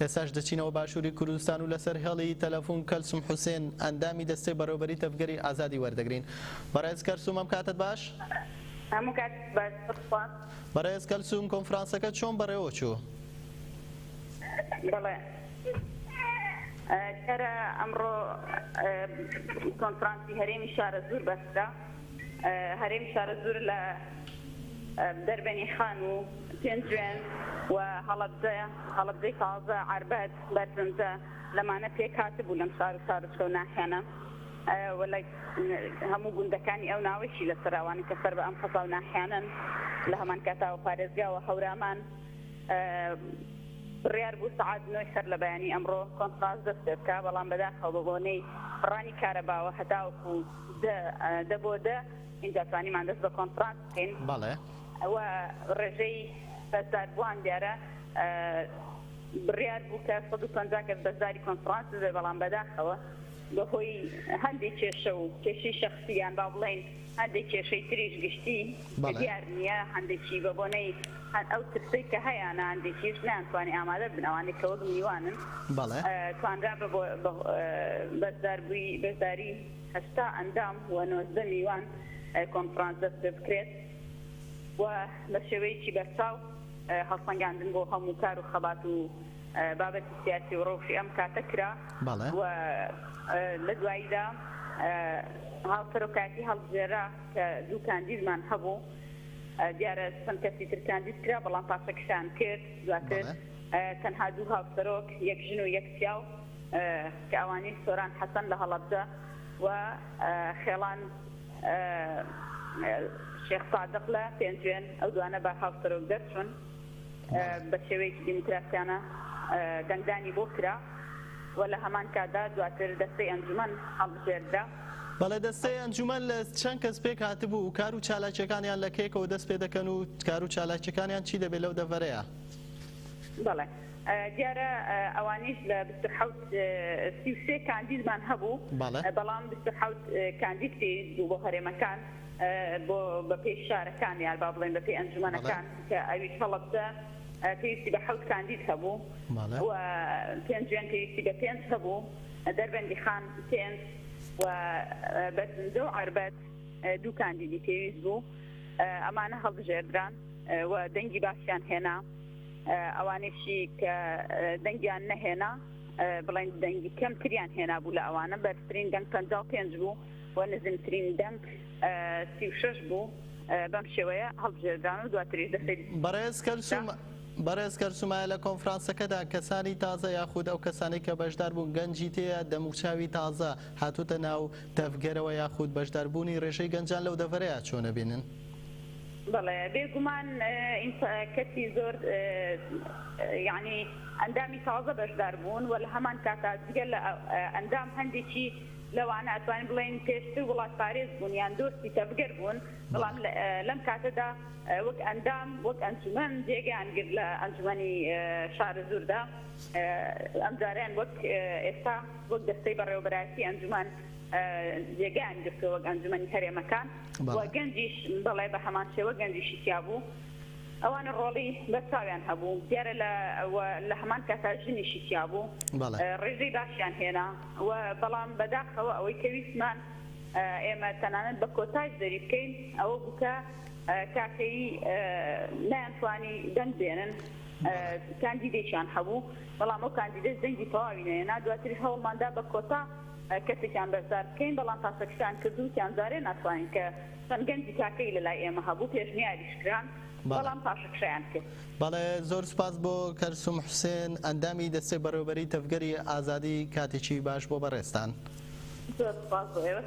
ئێستاش دەچینەوە باشووری کوردستان و لەسەر هێڵی تەلەفۆن کەلسوم حوسێن ئەندامی دەستەی بەڕێوەبەری تەفگەری ئازادی وەردەگرین. بەڕێز کەلسوم ئەم کاتت باش؟ هەموو کاتت باش. بەڕێز کەلسوم کۆنفرانسەکە چۆن بەڕێوە چوو؟ بەڵێ دیارە ئەمڕۆ کۆنفرانسی هەرێمی شارە زوور بەستە. هەرێمی شارە زوور لە دەربەنی خان و پێنجوێن و هەڵەبجەی تازە عەربەت بەرزنجە لەمانە پێک هاتبوو لەم شار و شارچکە و ناحیانە وەلای هەموو گوندەکانی ئەو ناوەشی لە سەراوانی کە سەر بە ئەم قەزا و ناحیانن لە هەمان کاتاوە پارێزگاوە هەورامان بڕیار بوو سەعات 9 سەر لە بەیانی ئەمڕۆ کۆنفرانس دەست پێ بکە، بەڵام بەداخەوە بە بۆنەی ڕانی کارەباوە هەتاوەکو دە بۆ دە اینجا توانیمان دەست بە کۆنفرانس بکەین. بەڵێ و ڕێژەی بەزداربووان دیارە بڕیار بوو کە 150 کەس بەزداری کۆنفرانس بێ، بەڵام بەداخەوە بەهۆی هەندێک کێشە و کێشەی شەخصیان با بڵێن هەندێک کێشەی تریش گشتی دیار نییە، هەندێکی بە بۆنەی ئەو ترسەی کە هەیەە هەندێکیش نانتوانانی ئامادە بن ئەوانەی کە وەک میوانن توانرا بەزداری 8 ئەندام و 90 میوان کۆنفرانس دەست پێ بکرێت و بە شێوەیەکی بەرچاو هەڵسەنگاندن بۆ هەموو کار و خەبات و بابەتی سیاسی و ڕۆژی ئەم کاتە کرا و لە دواییدا هاوسەرۆکاتی هەڵبژێرا کە دوو کاندیدمان هەبوو دیارە چەند کەسی تر کاندید کرا، بەڵام پاسەکشان کرد دواتر تەنها دوو هاوسەرۆک یەک ژن و یەک پیاو کە ئەوانی سۆران حەسەن لە هەڵەبجە و خێڵان شێخ سادق لە پێنجوێن ئەو دوانە بە هاوسەرۆک دەرچوون بە شێوەیەکی دیموکراسیانە دەنگدانی بۆ کرا و لە هەمان کادا دواتر دەستەی ئەنجومەن هەڵبژێردا. بەڵێ دەستەی ئەنجومەن لە چەند کەس پێک هاتبوو و کار و چالاکیەکانیان لە کێکەوە دەست پێ دەکەن و کار و چالاکیەکانیان چی دەبێت لەو دەڤەرەیە؟ بەڵێ دیارە ئەوانیش لە 33 کاندیدمان هەبوو، بەڵام 27 کاندید پێویست بۆ هەرێمەکان بۆ بە پێی شارەکان یان با بڵێن بە پێی ئەنجومەنەکان کە ئەویش هەڵەبجە پێویستی بە 7 کاندید هەبوو و پێنجوێن پێویستی بە 5 هەبوو، دەربەندی خان 5 و بەرزنجە و عەربەت 2 کاندیدی پێویست بوو. ئەمانە هەڵبژێردران و دەنگی باشیان هێنا. ئەوانێکی کە دەنگیان نەهێنا بڵێن دەنگی کەمتریان هێنا بوو لە ئەوانە، بەرزترین دەنگ 55 بوو و نزمترین دەنگ 36 بوو. بەم شێوەیە هەڵبژێردران و دواتریش دەستێت. بەڕێز کەرسومایە لە کۆنفرانسەکەدا کەسانی تازە یاخود ئەو کەسانی کە بەشدار بوون گەنجی تەیە دەموچاوی تازە هاتووتە ناو تەفگەرەوە یاخود بەشداربوونی ڕێژەی گەنجان لەو دەڤەرەیە چۆنە بینن؟ بەڵێ بێگومان کەسی زۆر یعنی ئەندامی تازە بەشدار بوون و لە هەمان کاتا جگەل لە ئەندام هەندێکی لەوانە ئەتوانین بڵێن پێشتر وڵات پارێز بوون یان دۆستی تەفگەر بوون، بەڵام لەم کاتەدا وەک ئەندام وەک ئەنجومەن جێگەیان گرت لە ئەنجومەنی شارە زووردا. ئەمجارەیان وەک ئێستا وەک دەستەی بەڕێوەبەرایەتی ئەنجومەن جێگەیان گرتووە وەک ئەنجومەنی هەرێمەکان و گەنجیش بەڵێ بە هەمان شێوە گەنجیشی تیا بوو. ئەوانە ڕۆڵی بەرچاویان هەبوو، دیارە لە هەمان کاتا ژنیشی تیا بوو، ڕێژەی باشیان هێنا و بەڵام بەداخەوە ئەوەی کە ویستمان ئێمە تەنانەت بە کۆتای دەری بکەین ئەوە بووکە کاکەی نەیانتوانی دەنگ بێنن کاندیدێکیان هەبوو، بەڵام ئەو کاندیدەت دەنگی تەواوی نەهێنا. دواتر هەوڵماندا بە کۆتا کەسێکیان بەرزدار بکەین، بەڵام پاسەکشان کردو کیانجارێ ناتوانین کە چەند گەنجی کاکەی لەلای ئێمە هەبوو پێشنیاریشکران بەڵام پاشەکشیان کرد. بەڵێ زۆر سوپاس بۆ کەلسوم حوسێن ئەندامی دەستەی بەڕێوەبەری تەفگەری ئازادی، کاتێکی باش بۆ بەڕێستان. زۆر سوپاس بۆ ئێوە.